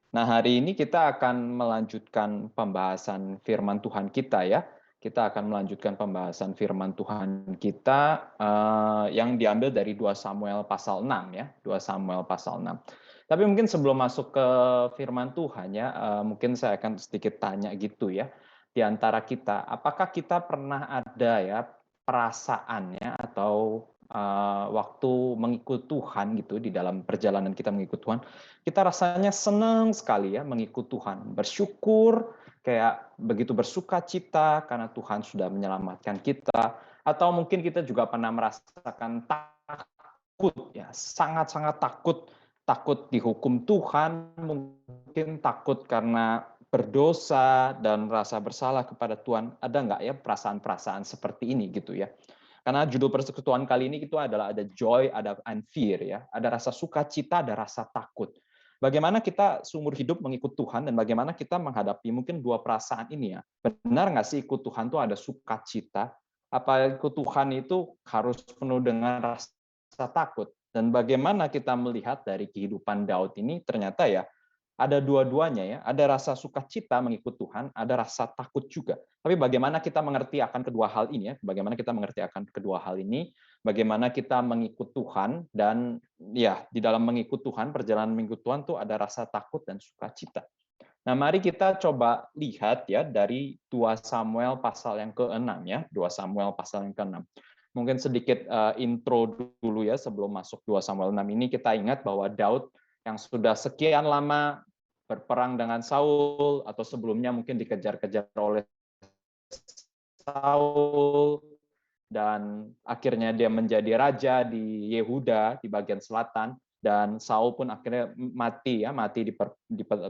Nah, hari ini kita akan melanjutkan pembahasan firman Tuhan kita ya. Kita akan melanjutkan pembahasan firman Tuhan kita yang diambil dari 2 Samuel pasal 6 ya, 2 Samuel pasal 6. Tapi mungkin sebelum masuk ke firman Tuhan ya, mungkin saya akan sedikit tanya gitu ya. Di antara kita, apakah kita pernah ada ya perasaannya atau waktu mengikut Tuhan gitu di dalam perjalanan kita mengikut Tuhan, kita rasanya senang sekali ya mengikut Tuhan, bersyukur, kayak begitu bersuka cita karena Tuhan sudah menyelamatkan kita, atau mungkin kita juga pernah merasakan takut ya, sangat-sangat takut, takut dihukum Tuhan, mungkin takut karena berdosa dan rasa bersalah kepada Tuhan. Ada nggak ya perasaan-perasaan seperti ini gitu ya? Karena judul persekutuan kali ini itu adalah ada joy, ada and fear ya, ada rasa sukacita, ada rasa takut. Bagaimana kita seumur hidup mengikut Tuhan dan bagaimana kita menghadapi mungkin dua perasaan ini ya. Benar nggak sih ikut Tuhan itu ada sukacita? Apa ikut Tuhan itu harus penuh dengan rasa takut? Dan bagaimana kita melihat dari kehidupan Daud ini ternyata ya ada dua-duanya ya, ada rasa sukacita mengikut Tuhan, ada rasa takut juga. Tapi bagaimana kita mengerti akan kedua hal ini ya? Bagaimana kita mengerti akan kedua hal ini? Bagaimana kita mengikut Tuhan dan ya di dalam mengikut Tuhan, perjalanan mengikut Tuhan tuh ada rasa takut dan sukacita. Nah, mari kita coba lihat ya dari 2 Samuel pasal yang ke-6 ya, 2 Samuel pasal yang ke-6. Mungkin sedikit intro dulu ya sebelum masuk 2 Samuel 6 ini, kita ingat bahwa Daud yang sudah sekian lama berperang dengan Saul atau sebelumnya mungkin dikejar-kejar oleh Saul dan akhirnya dia menjadi raja di Yehuda di bagian selatan dan Saul pun akhirnya mati ya, mati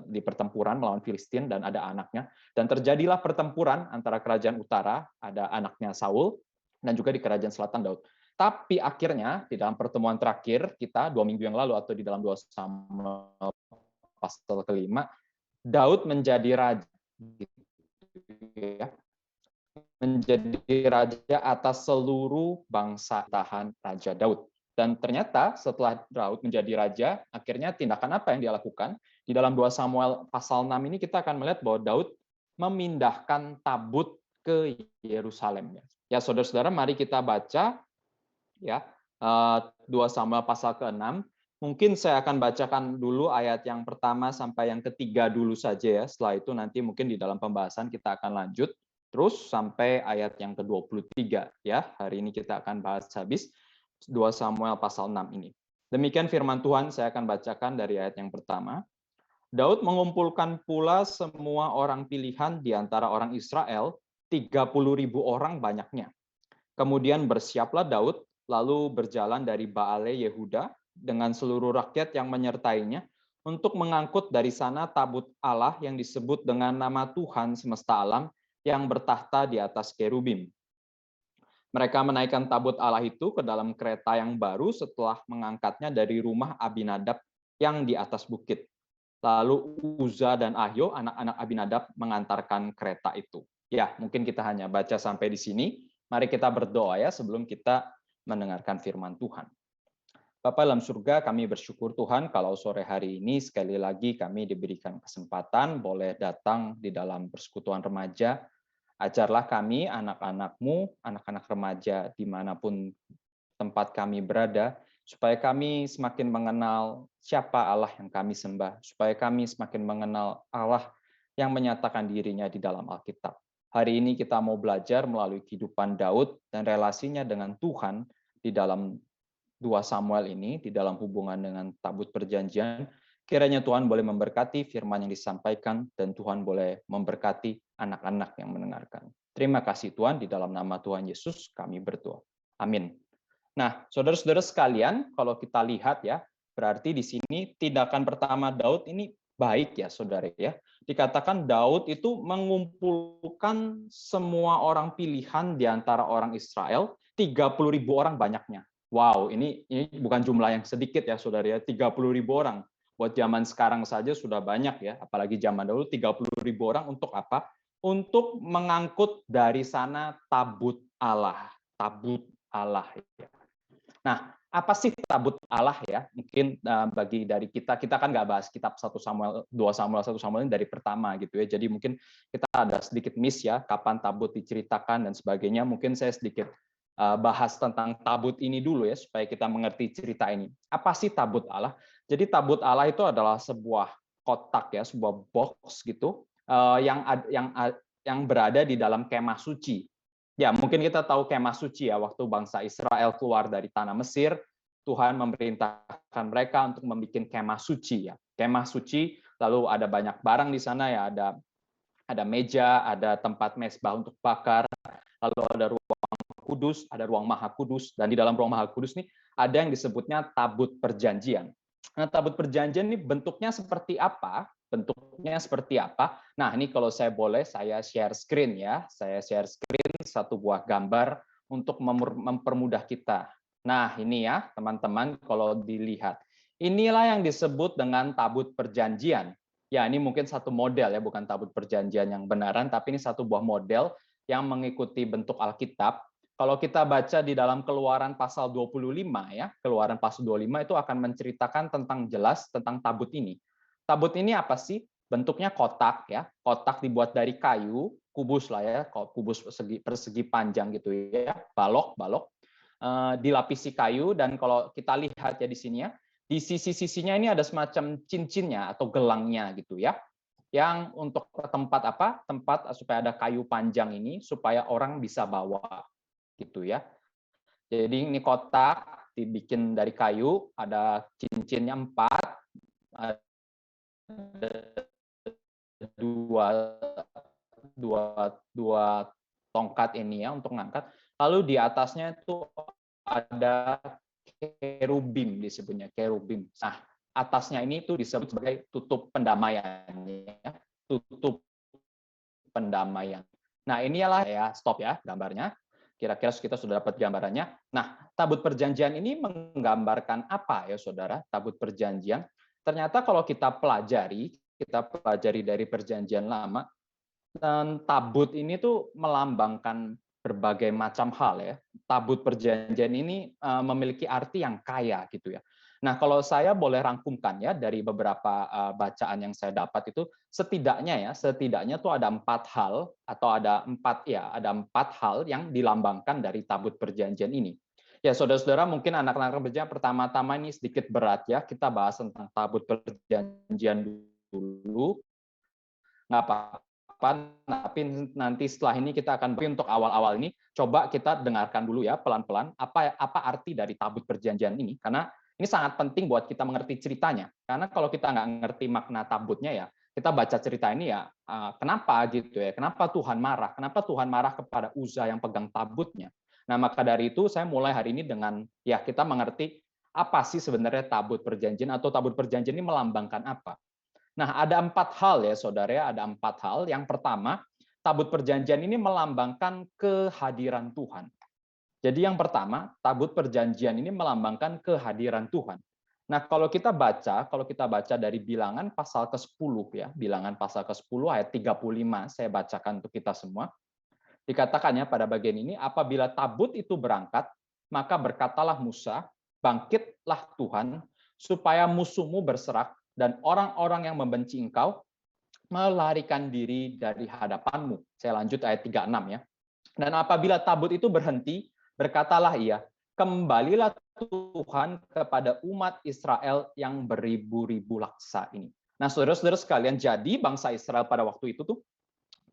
di pertempuran melawan Filistin dan ada anaknya dan terjadilah pertempuran antara kerajaan utara, ada anaknya Saul dan juga di kerajaan selatan Daud. Tapi akhirnya di dalam pertemuan terakhir kita 2 minggu yang lalu atau di dalam 2 Samuel pasal kelima, Daud menjadi raja gitu ya, menjadi raja atas seluruh bangsa tahan Raja Daud. Dan ternyata setelah Daud menjadi raja, akhirnya tindakan apa yang dia lakukan? Di dalam 2 Samuel pasal 6 ini kita akan melihat bahwa Daud memindahkan tabut ke Yerusalem. Ya, saudara-saudara, mari kita baca ya 2 Samuel pasal ke-6. Mungkin saya akan bacakan dulu ayat yang pertama sampai yang ketiga dulu saja ya. Setelah itu nanti mungkin di dalam pembahasan kita akan lanjut terus sampai ayat yang ke-23 ya. Hari ini kita akan bahas habis 2 Samuel pasal 6 ini. Demikian firman Tuhan, saya akan bacakan dari ayat yang pertama. Daud mengumpulkan pula semua orang pilihan di antara orang Israel, 30.000 orang banyaknya. Kemudian bersiaplah Daud, lalu berjalan dari Baale Yehuda dengan seluruh rakyat yang menyertainya untuk mengangkut dari sana tabut Allah yang disebut dengan nama Tuhan semesta alam yang bertahta di atas kerubim. Mereka menaikkan tabut Allah itu ke dalam kereta yang baru setelah mengangkatnya dari rumah Abinadab yang di atas bukit. Lalu Uza dan Ahyo, anak-anak Abinadab, mengantarkan kereta itu. Ya, mungkin kita hanya baca sampai di sini. Mari kita berdoa ya sebelum kita mendengarkan firman Tuhan. Bapa dalam surga, kami bersyukur Tuhan kalau sore hari ini sekali lagi kami diberikan kesempatan boleh datang di dalam persekutuan remaja. Ajarlah kami, anak-anak-Mu, anak-anak remaja dimanapun tempat kami berada, supaya kami semakin mengenal siapa Allah yang kami sembah, supaya kami semakin mengenal Allah yang menyatakan dirinya di dalam Alkitab. Hari ini kita mau belajar melalui kehidupan Daud dan relasinya dengan Tuhan di dalam 2 Samuel ini, di dalam hubungan dengan tabut perjanjian. Kiranya Tuhan boleh memberkati firman yang disampaikan dan Tuhan boleh memberkati anak-anak yang mendengarkan. Terima kasih Tuhan, di dalam nama Tuhan Yesus kami berdoa. Amin. Nah, saudara-saudara sekalian, kalau kita lihat ya, berarti di sini tindakan pertama Daud ini baik ya, saudara ya. Dikatakan Daud itu mengumpulkan semua orang pilihan di antara orang Israel, 30.000 orang banyaknya. Wow, ini bukan jumlah yang sedikit ya, saudara ya, 30.000 orang. Buat zaman sekarang saja sudah banyak ya, apalagi zaman dahulu 30.000 orang untuk apa? Untuk mengangkut dari sana tabut Allah. Tabut Allah. Nah, Apa sih tabut Allah ya? Mungkin bagi dari kita kan nggak bahas kitab 1 Samuel, 2 Samuel, 1 Samuel ini dari pertama gitu ya. Jadi mungkin kita ada sedikit miss ya, kapan tabut diceritakan dan sebagainya. Mungkin saya sedikit bahas tentang tabut ini dulu ya, supaya kita mengerti cerita ini. Apa sih tabut Allah? Jadi tabut Allah itu adalah sebuah kotak ya, sebuah box gitu, yang berada di dalam kemah suci. Ya, mungkin kita tahu kemah suci ya, waktu bangsa Israel keluar dari tanah Mesir, Tuhan memerintahkan mereka untuk membuat kemah suci ya. Kemah suci, lalu ada banyak barang di sana ya, ada meja, ada tempat mezbah untuk bakar, lalu ada ruang kudus, ada ruang maha kudus, dan di dalam ruang maha kudus nih ada yang disebutnya tabut perjanjian. Nah, tabut perjanjian ini bentuknya seperti apa? Bentuknya seperti apa? Nah, ini kalau saya boleh, saya share screen ya. Saya share screen satu buah gambar untuk mempermudah kita. Nah, ini ya, teman-teman, kalau dilihat. Inilah yang disebut dengan tabut perjanjian. Ya, ini mungkin satu model ya, bukan tabut perjanjian yang benaran, tapi ini satu buah model yang mengikuti bentuk Alkitab. Kalau kita baca di dalam Keluaran pasal 25 ya, Keluaran pasal 25 itu akan menceritakan tentang jelas tentang tabut ini. Tabut ini apa sih? Bentuknya kotak ya, kotak dibuat dari kayu, kubus lah ya, kubus persegi panjang gitu ya, balok, dilapisi kayu, dan kalau kita lihat ya di sini ya, di sisi-sisinya ini ada semacam cincinnya atau gelangnya gitu ya, yang untuk tempat apa? Tempat supaya ada kayu panjang ini supaya orang bisa bawa gitu ya. Jadi ini kotak dibikin dari kayu, ada cincinnya 4, ada dua, dua tongkat ini ya untuk ngangkat. Lalu di atasnya itu ada kerubim, disebutnya kerubim. Nah, atasnya ini tuh disebut sebagai tutup pendamaian ya. Tutup pendamaian. Nah, inilah ya, stop ya gambarnya. Kira-kira kita sudah dapat gambarannya. Nah, tabut perjanjian ini menggambarkan apa ya, Saudara? Tabut perjanjian. Ternyata kalau kita pelajari dari perjanjian lama, dan tabut ini tuh melambangkan berbagai macam hal ya. Tabut perjanjian ini memiliki arti yang kaya gitu ya. Nah, kalau saya boleh rangkumkan ya dari beberapa bacaan yang saya dapat itu, setidaknya tuh ada 4 hal atau ada 4 hal yang dilambangkan dari tabut perjanjian ini. Ya, saudara-saudara, mungkin anak-anak kerja pertama-tama ini sedikit berat ya, kita bahas tentang tabut perjanjian dulu. Nggak apa-apa, tapi nanti setelah ini kita akan untuk awal-awal ini coba kita dengarkan dulu ya pelan-pelan apa arti dari tabut perjanjian ini, karena ini sangat penting buat kita mengerti ceritanya. Karena kalau kita nggak ngerti makna tabutnya ya, kita baca cerita ini ya, kenapa gitu ya, kenapa Tuhan marah kepada Uza yang pegang tabutnya. Nah, maka dari itu saya mulai hari ini dengan ya kita mengerti apa sih sebenarnya tabut perjanjian, atau tabut perjanjian ini melambangkan apa. Nah, ada 4 hal ya, saudara ya, ada 4 hal. Yang pertama, tabut perjanjian ini melambangkan kehadiran Tuhan. Jadi yang pertama, tabut perjanjian ini melambangkan kehadiran Tuhan. Nah, kalau kita baca dari Bilangan pasal ke-10 ya, Bilangan pasal ke-10 ayat 35, saya bacakan untuk kita semua. Dikatakannya pada bagian ini, apabila tabut itu berangkat, maka berkatalah Musa, bangkitlah Tuhan, supaya musuhmu berserak, dan orang-orang yang membenci engkau melarikan diri dari hadapanmu. Saya lanjut ayat 36 ya. Dan apabila tabut itu berhenti, berkatalah ia, kembalilah Tuhan kepada umat Israel yang beribu-ribu laksa ini. Nah, saudara-saudara sekalian, jadi bangsa Israel pada waktu itu tuh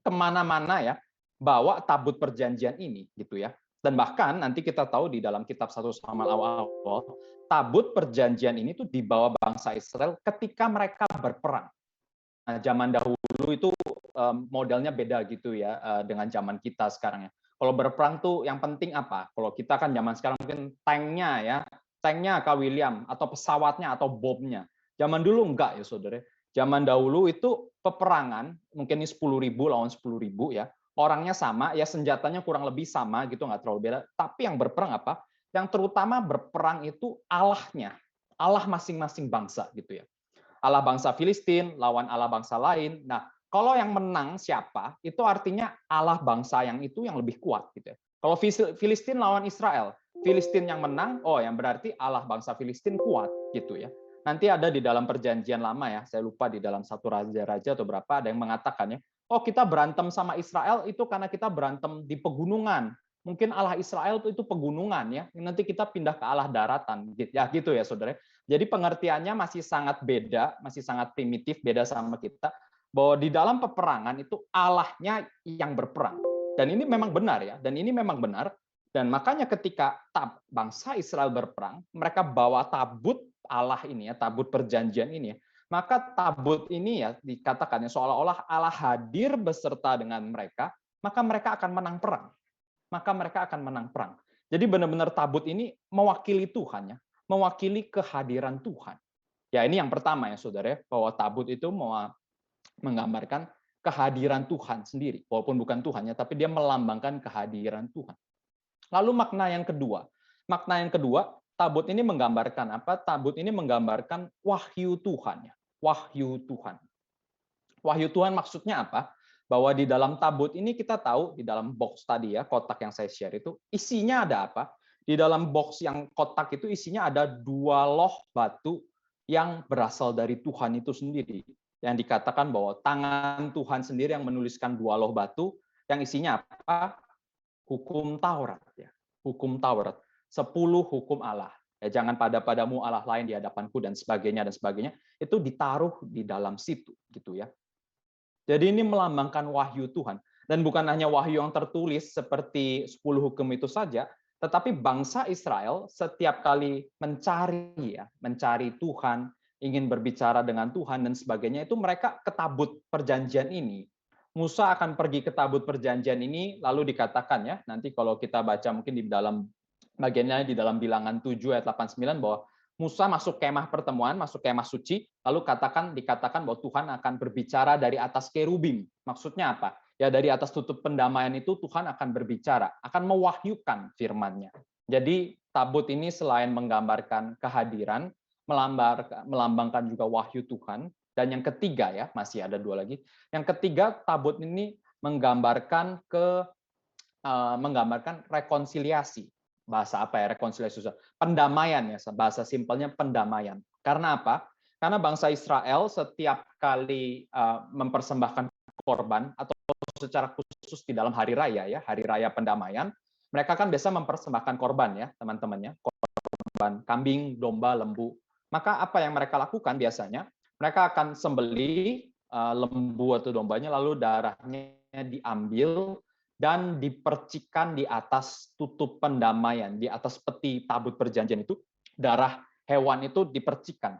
kemana-mana ya, bawa tabut perjanjian ini gitu ya. Dan bahkan nanti kita tahu di dalam kitab 1 Samuel awal-awal, tabut perjanjian ini tuh dibawa bangsa Israel ketika mereka berperang. Nah, zaman dahulu itu modelnya beda gitu ya dengan zaman kita sekarang ya. Kalau berperang tuh yang penting apa? Kalau kita kan zaman sekarang mungkin tanknya Kak William, atau pesawatnya atau bomnya. Zaman dulu enggak ya, saudara. Zaman dahulu itu peperangan, mungkin ini 10.000 lawan 10.000 ya. Orangnya sama, ya senjatanya kurang lebih sama gitu, nggak terlalu beda. Tapi yang berperang apa? Yang terutama berperang itu Allahnya, Allah masing-masing bangsa gitu ya. Allah bangsa Filistin lawan Allah bangsa lain. Nah, kalau yang menang siapa? Itu artinya Allah bangsa yang itu yang lebih kuat gitu ya. Kalau Filistin lawan Israel, Filistin yang menang, oh yang berarti Allah bangsa Filistin kuat gitu ya. Nanti ada di dalam perjanjian lama ya, saya lupa di dalam satu raja-raja atau berapa ada yang mengatakan ya, oh kita berantem sama Israel itu karena kita berantem di pegunungan. Mungkin Allah Israel itu pegunungan ya. Nanti kita pindah ke Allah daratan gitu ya Saudara. Jadi pengertiannya masih sangat beda, masih sangat primitif, beda sama kita bahwa di dalam peperangan itu Allahnya yang berperang. Dan ini memang benar ya, dan ini memang benar. Dan makanya ketika bangsa Israel berperang, mereka bawa tabut Allah ini ya, tabut perjanjian ini ya. Maka tabut ini ya dikatakan ya seolah-olah Allah hadir beserta dengan mereka, maka mereka akan menang perang. Maka mereka akan menang perang. Jadi benar-benar tabut ini mewakili Tuhan ya, mewakili kehadiran Tuhan. Ya ini yang pertama ya Saudara, bahwa tabut itu menggambarkan kehadiran Tuhan sendiri, walaupun bukan Tuhan ya, tapi dia melambangkan kehadiran Tuhan. Lalu makna yang kedua, tabut ini menggambarkan apa? Tabut ini menggambarkan wahyu Tuhan ya, wahyu Tuhan. Wahyu Tuhan maksudnya apa? Bahwa di dalam tabut ini kita tahu di dalam box tadi ya, kotak yang saya share itu isinya ada apa? Di dalam box yang kotak itu isinya ada 2 loh batu yang berasal dari Tuhan itu sendiri. Yang dikatakan bahwa tangan Tuhan sendiri yang menuliskan 2 loh batu yang isinya apa? Hukum Taurat ya. Hukum Taurat. 10 hukum Allah. Ya, jangan padamu Allah lain di hadapanku dan sebagainya. Itu ditaruh di dalam situ gitu ya. Jadi ini melambangkan wahyu Tuhan. Dan bukan hanya wahyu yang tertulis seperti 10 hukum itu saja, tetapi bangsa Israel setiap kali mencari Tuhan, ingin berbicara dengan Tuhan dan sebagainya, itu mereka ke tabut perjanjian ini. Musa akan pergi ke tabut perjanjian ini, lalu dikatakan ya, nanti kalau kita baca mungkin di dalam bagiannya di dalam Bilangan 7 ayat 89 bahwa Musa masuk kemah pertemuan, masuk kemah suci, lalu dikatakan bahwa Tuhan akan berbicara dari atas kerubim. Maksudnya apa? Ya dari atas tutup pendamaian itu Tuhan akan berbicara, akan mewahyukan firman-Nya. Jadi tabut ini selain menggambarkan kehadiran, melambangkan juga wahyu Tuhan. Dan yang ketiga ya, masih ada 2 lagi. Yang ketiga, tabut ini menggambarkan rekonsiliasi. Bahasa apa ya rekonsiliasi? Pendamaian ya, bahasa simpelnya pendamaian. Karena apa? Karena bangsa Israel setiap kali mempersembahkan korban atau secara khusus di dalam hari raya ya, hari raya pendamaian, mereka kan biasa mempersembahkan korban ya, teman-temannya, korban kambing, domba, lembu. Maka apa yang mereka lakukan biasanya? Mereka akan sembelih lembu atau dombanya, lalu darahnya diambil dan dipercikan di atas tutup pendamaian, di atas peti tabut perjanjian itu, darah hewan itu dipercikan.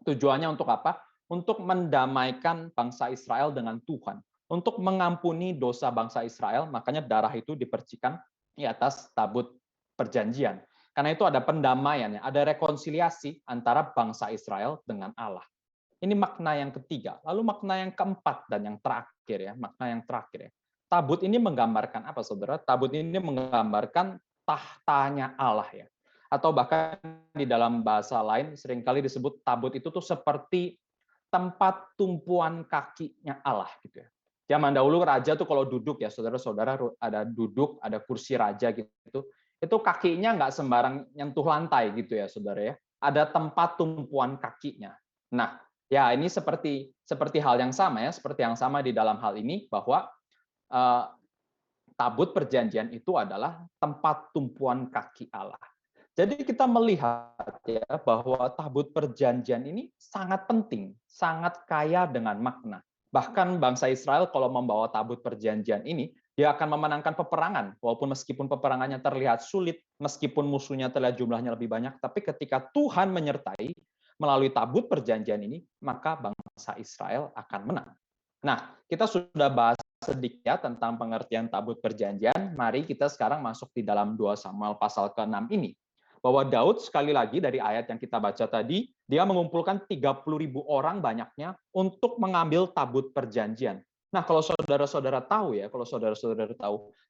Tujuannya untuk apa? Untuk mendamaikan bangsa Israel dengan Tuhan. Untuk mengampuni dosa bangsa Israel, makanya darah itu dipercikan di atas tabut perjanjian. Karena itu ada pendamaian, ada rekonsiliasi antara bangsa Israel dengan Allah. Ini makna yang ketiga. Lalu makna yang keempat dan yang terakhir ya, makna yang terakhir ya. Tabut ini menggambarkan apa, Saudara? Tabut ini menggambarkan tahtanya Allah ya. Atau bahkan di dalam bahasa lain seringkali disebut tabut itu tuh seperti tempat tumpuan kakinya Allah gitu ya. Zaman dahulu raja tuh kalau duduk ya, saudara-saudara ada duduk, ada kursi raja gitu. Itu kakinya nggak sembarang nyentuh lantai gitu ya, saudara ya. Ada tempat tumpuan kakinya. Nah, ya ini seperti hal yang sama ya, seperti yang sama di dalam hal ini bahwa tabut perjanjian itu adalah tempat tumpuan kaki Allah. Jadi kita melihat ya bahwa tabut perjanjian ini sangat penting, sangat kaya dengan makna. Bahkan bangsa Israel kalau membawa tabut perjanjian ini, dia akan memenangkan peperangan. Walaupun meskipun peperangannya terlihat sulit, meskipun musuhnya terlihat jumlahnya lebih banyak, tapi ketika Tuhan menyertai melalui tabut perjanjian ini, maka bangsa Israel akan menang. Nah, kita sudah bahas sedikit tentang pengertian tabut perjanjian. Mari kita sekarang masuk di dalam 2 Samuel pasal ke-6 ini. Bahwa Daud sekali lagi dari ayat yang kita baca tadi, dia mengumpulkan 30.000 orang banyaknya untuk mengambil tabut perjanjian. Nah, kalau saudara-saudara tahu ya,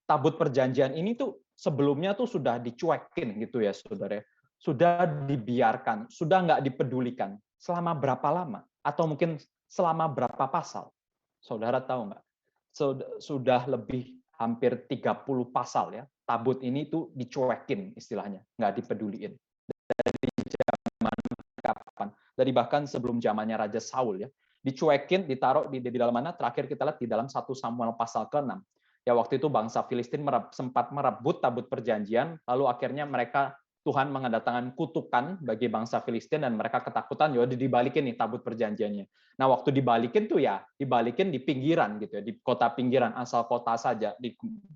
tabut perjanjian ini tuh sebelumnya tuh sudah dicuekin gitu ya, saudara. Sudah dibiarkan, sudah nggak dipedulikan. Selama berapa lama? Atau mungkin selama berapa pasal? Saudara tahu nggak? Sudah lebih hampir 30 pasal ya. tabut ini tuh dicuekin istilahnya, nggak dipeduliin. Dari zaman kapan? Dari bahkan sebelum zamannya Raja Saul ya, dicuekin, ditaruh di dalam mana? Terakhir kita lihat di dalam 1 Samuel pasal ke-6. Ya waktu itu bangsa Filistin sempat merebut tabut perjanjian, lalu akhirnya mereka Tuhan mendatangkan kutukan bagi bangsa Filistin dan mereka ketakutan, ya dibalikin nih tabut perjanjiannya. Nah, waktu dibalikin tuh ya dibalikin di pinggiran gitu ya, di kota pinggiran, asal kota saja.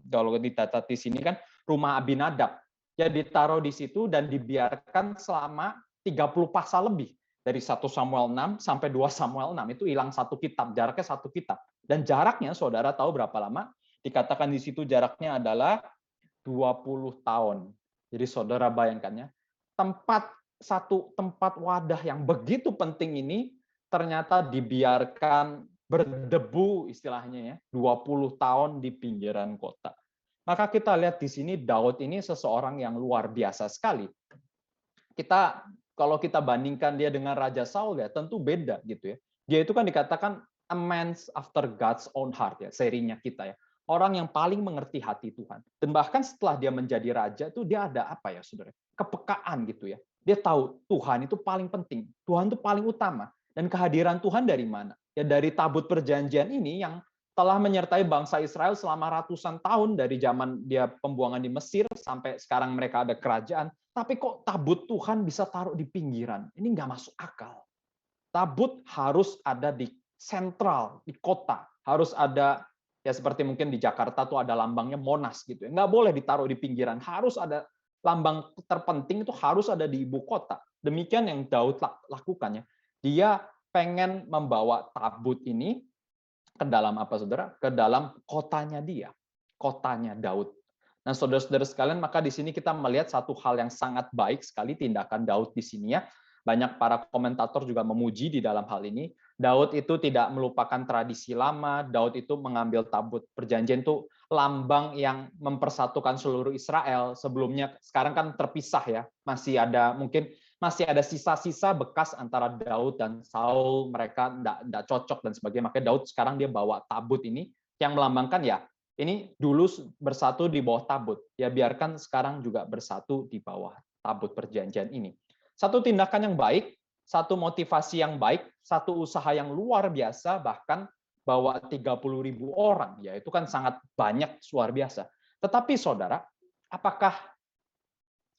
Kalau dicatat di sini kan rumah Abinadab. Ya ditaruh di situ dan dibiarkan selama 30 pasal lebih. Dari 1 Samuel 6 sampai 2 Samuel 6 itu hilang satu kitab, jaraknya satu kitab. Dan jaraknya saudara tahu berapa lama? Dikatakan di situ jaraknya adalah 20 tahun. Jadi saudara bayangkan ya, tempat wadah yang begitu penting ini ternyata dibiarkan berdebu istilahnya ya, 20 tahun di pinggiran kota. Maka kita lihat di sini Daud ini seseorang yang luar biasa sekali. Kalau kita bandingkan dia dengan Raja Saul ya tentu beda gitu ya. Dia itu kan dikatakan a man after God's own heart ya, serinya kita ya. Orang yang paling mengerti hati Tuhan. Dan bahkan setelah dia menjadi raja itu dia ada apa ya saudara? Kepekaan gitu ya. Dia tahu Tuhan itu paling penting. Tuhan itu paling utama. Dan kehadiran Tuhan dari mana? Ya dari tabut perjanjian ini yang telah menyertai bangsa Israel selama ratusan tahun dari zaman dia pembuangan di Mesir sampai sekarang mereka ada kerajaan. Tapi kok tabut Tuhan bisa taruh di pinggiran? Ini nggak masuk akal. Tabut harus ada di sentral, di kota. Harus ada, ya seperti mungkin di Jakarta tuh ada lambangnya Monas gitu. Nggak boleh ditaruh di pinggiran. Harus ada lambang terpenting itu harus ada di ibu kota. Demikian yang Daud lakukannya. Dia pengen membawa tabut ini ke dalam apa saudara? Ke dalam kotanya dia. Kotanya Daud. Nah, saudara-saudara sekalian, maka di sini kita melihat satu hal yang sangat baik sekali tindakan Daud di sini ya. Banyak para komentator juga memuji di dalam hal ini. Daud itu tidak melupakan tradisi lama. Daud itu mengambil tabut perjanjian itu lambang yang mempersatukan seluruh Israel. Sebelumnya sekarang kan terpisah ya. Masih ada sisa-sisa bekas antara Daud dan Saul. Mereka tidak cocok dan sebagainya. Makanya Daud sekarang dia bawa tabut ini yang melambangkan ya ini dulu bersatu di bawah tabut. Ya biarkan sekarang juga bersatu di bawah tabut perjanjian ini. Satu tindakan yang baik, satu motivasi yang baik, satu usaha yang luar biasa, bahkan bawa 30.000 orang. Ya itu kan sangat banyak, luar biasa. Tetapi saudara, apakah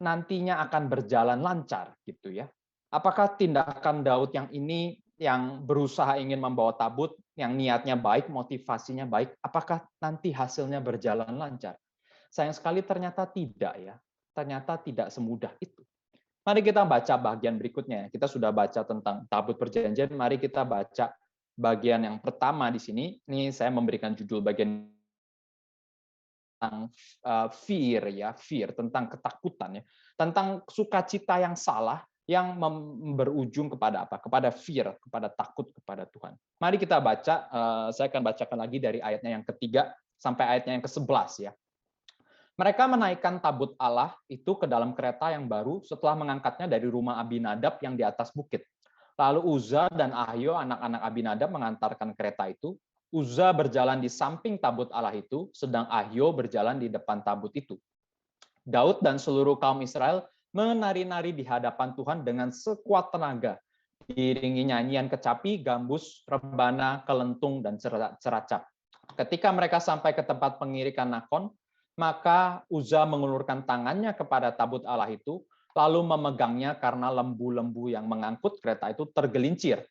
nantinya akan berjalan lancar gitu ya? Apakah tindakan Daud yang ini yang berusaha ingin membawa tabut, yang niatnya baik, motivasinya baik, apakah nanti hasilnya berjalan lancar? Sayang sekali ternyata tidak ya. Ternyata tidak semudah itu. Mari kita baca bagian berikutnya. Kita sudah baca tentang tabut perjanjian, mari kita baca bagian yang pertama di sini. Ini saya memberikan judul bagian tentang fear ya, fear tentang ketakutan ya, tentang sukacita yang salah yang berujung kepada apa? Kepada fear, kepada takut kepada Tuhan. Mari kita baca, saya akan bacakan lagi dari ayatnya yang ketiga sampai ayatnya yang ke-11 ya. Mereka menaikkan tabut Allah itu ke dalam kereta yang baru setelah mengangkatnya dari rumah Abinadab yang di atas bukit. Lalu Uza dan Ahio, anak-anak Abinadab, mengantarkan kereta itu. Uza berjalan di samping tabut Allah itu, sedang Ahio berjalan di depan tabut itu. Daud dan seluruh kaum Israel menari-nari di hadapan Tuhan dengan sekuat tenaga, diiringi nyanyian kecapi, gambus, rebana, kelentung, dan ceracap. Ketika mereka sampai ke tempat pengirikan Nakon, maka Uza mengulurkan tangannya kepada tabut Allah itu, lalu memegangnya karena lembu-lembu yang mengangkut kereta itu tergelincir.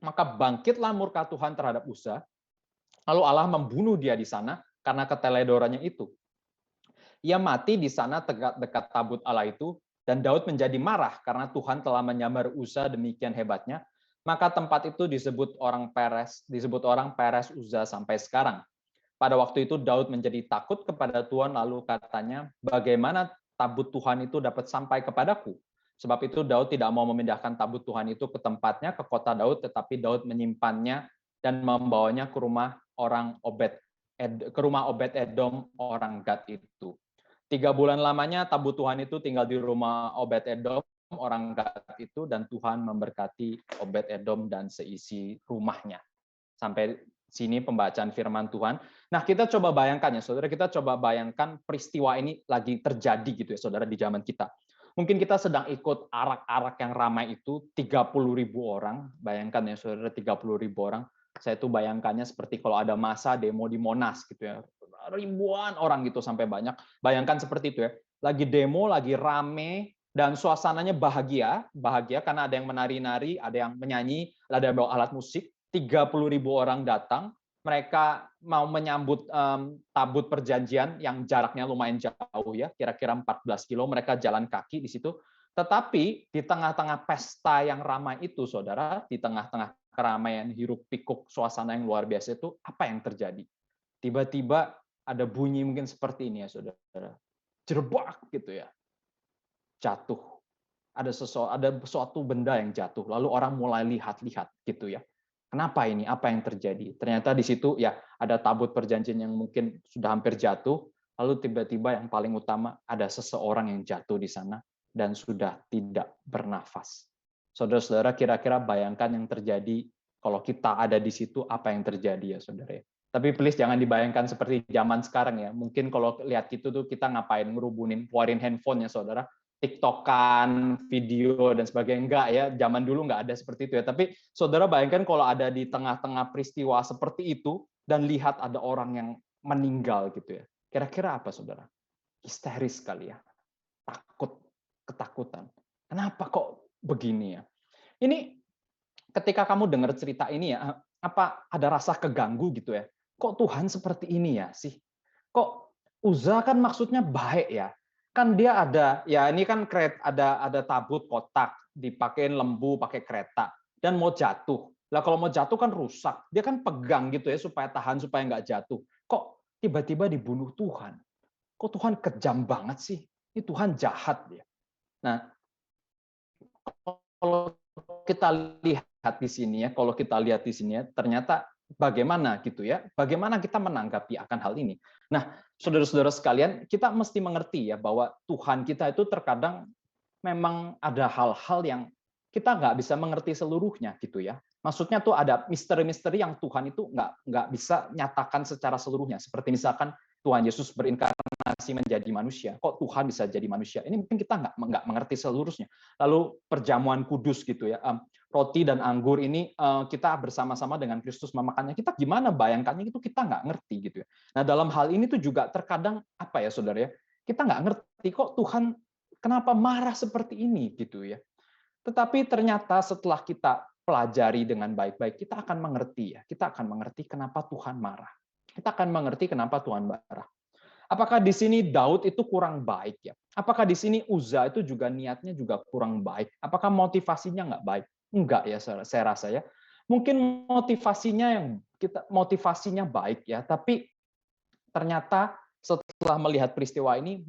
Maka bangkitlah murka Tuhan terhadap Uza, lalu Allah membunuh dia di sana karena keteledorannya itu. Ia mati di sana dekat tabut Allah itu, dan Daud menjadi marah karena Tuhan telah menyambar Uza demikian hebatnya. Maka tempat itu disebut orang Peres Uza sampai sekarang. Pada waktu itu Daud menjadi takut kepada Tuhan, lalu katanya, bagaimana tabut Tuhan itu dapat sampai kepadaku? Sebab itu Daud tidak mau memindahkan tabut Tuhan itu ke tempatnya, ke kota Daud, tetapi Daud menyimpannya dan membawanya ke rumah Obed Edom orang Gad itu. 3 bulan lamanya tabut Tuhan itu tinggal di rumah Obed Edom orang Gad itu, dan Tuhan memberkati Obed Edom dan seisi rumahnya. Sampai sini pembacaan firman Tuhan. Nah, kita coba bayangkan ya, saudara, kita coba bayangkan peristiwa ini lagi terjadi gitu ya, saudara, di zaman kita. Mungkin kita sedang ikut arak-arak yang ramai itu, 30.000 orang. Bayangkan ya, saudara, 30.000 orang. Saya tuh bayangkannya seperti kalau ada masa demo di Monas gitu ya. Ribuan orang gitu sampai banyak. Bayangkan seperti itu ya. Lagi demo, lagi rame, dan suasananya bahagia, bahagia karena ada yang menari-nari, ada yang menyanyi, ada yang bawa alat musik. 30.000 orang datang, mereka mau menyambut tabut perjanjian yang jaraknya lumayan jauh ya, kira-kira 14 kilo, mereka jalan kaki di situ. Tetapi di tengah-tengah pesta yang ramai itu, saudara, di tengah-tengah keramaian hiruk pikuk suasana yang luar biasa itu, apa yang terjadi? Tiba-tiba ada bunyi mungkin seperti ini ya, saudara. Jerbak gitu ya, jatuh. Ada sesuatu benda yang jatuh, lalu orang mulai lihat-lihat gitu ya. Kenapa ini? Apa yang terjadi? Ternyata di situ ya ada tabut perjanjian yang mungkin sudah hampir jatuh, lalu tiba-tiba yang paling utama ada seseorang yang jatuh di sana dan sudah tidak bernafas. Saudara-saudara, kira-kira bayangkan yang terjadi kalau kita ada di situ, apa yang terjadi ya, saudara ya. Tapi please jangan dibayangkan seperti zaman sekarang ya. Mungkin kalau lihat gitu tuh kita ngapain ngerubunin, keluarin handphone ya, saudara. TikTokan, video dan sebagainya, enggak ya, zaman dulu enggak ada seperti itu ya. Tapi saudara bayangkan kalau ada di tengah-tengah peristiwa seperti itu dan lihat ada orang yang meninggal gitu ya. Kira-kira apa saudara? Histeris sekali ya. Takut, ketakutan. Kenapa kok begini ya? Ini ketika kamu dengar cerita ini ya, apa ada rasa keganggu gitu ya? Kok Tuhan seperti ini ya sih? Kok Uza kan maksudnya baik ya? Kan dia ada ya ini kan ada tabut kotak dipakein lembu pakai kereta dan mau jatuh. Lah kalau mau jatuh kan rusak. Dia kan pegang gitu ya supaya tahan supaya nggak jatuh. Kok tiba-tiba dibunuh Tuhan? Kok Tuhan kejam banget sih? Ini Tuhan jahat ya. Nah, kalau kita lihat di sini ya, kalau kita lihat di sini ya, ternyata bagaimana gitu ya, bagaimana kita menanggapi akan hal ini. Nah, saudara-saudara sekalian, kita mesti mengerti ya bahwa Tuhan kita itu terkadang memang ada hal-hal yang kita nggak bisa mengerti seluruhnya gitu ya. Maksudnya tuh ada misteri-misteri yang Tuhan itu nggak bisa nyatakan secara seluruhnya. Seperti misalkan Tuhan Yesus berinkarnasi menjadi manusia. Kok Tuhan bisa jadi manusia? Ini mungkin kita nggak mengerti seluruhnya. Lalu perjamuan kudus gitu ya, roti dan anggur ini kita bersama-sama dengan Kristus memakannya. Kita gimana bayangkannya itu kita nggak ngerti gitu ya. Nah dalam hal ini tuh juga terkadang apa ya saudara ya, kita nggak ngerti kok Tuhan kenapa marah seperti ini gitu ya. Tetapi ternyata setelah kita pelajari dengan baik-baik, kita akan mengerti ya. Kita akan mengerti kenapa Tuhan marah. Kita akan mengerti kenapa Tuhan marah. Apakah di sini Daud itu kurang baik ya? Apakah di sini Uza itu juga niatnya juga kurang baik? Apakah motivasinya nggak baik? Enggak ya, saya rasa ya. Mungkin motivasinya baik ya, tapi ternyata setelah melihat peristiwa ini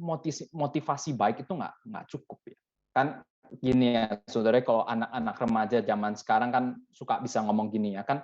motivasi baik itu nggak cukup ya. Kan gini ya, saudara, kalau anak-anak remaja zaman sekarang kan suka bisa ngomong gini ya kan,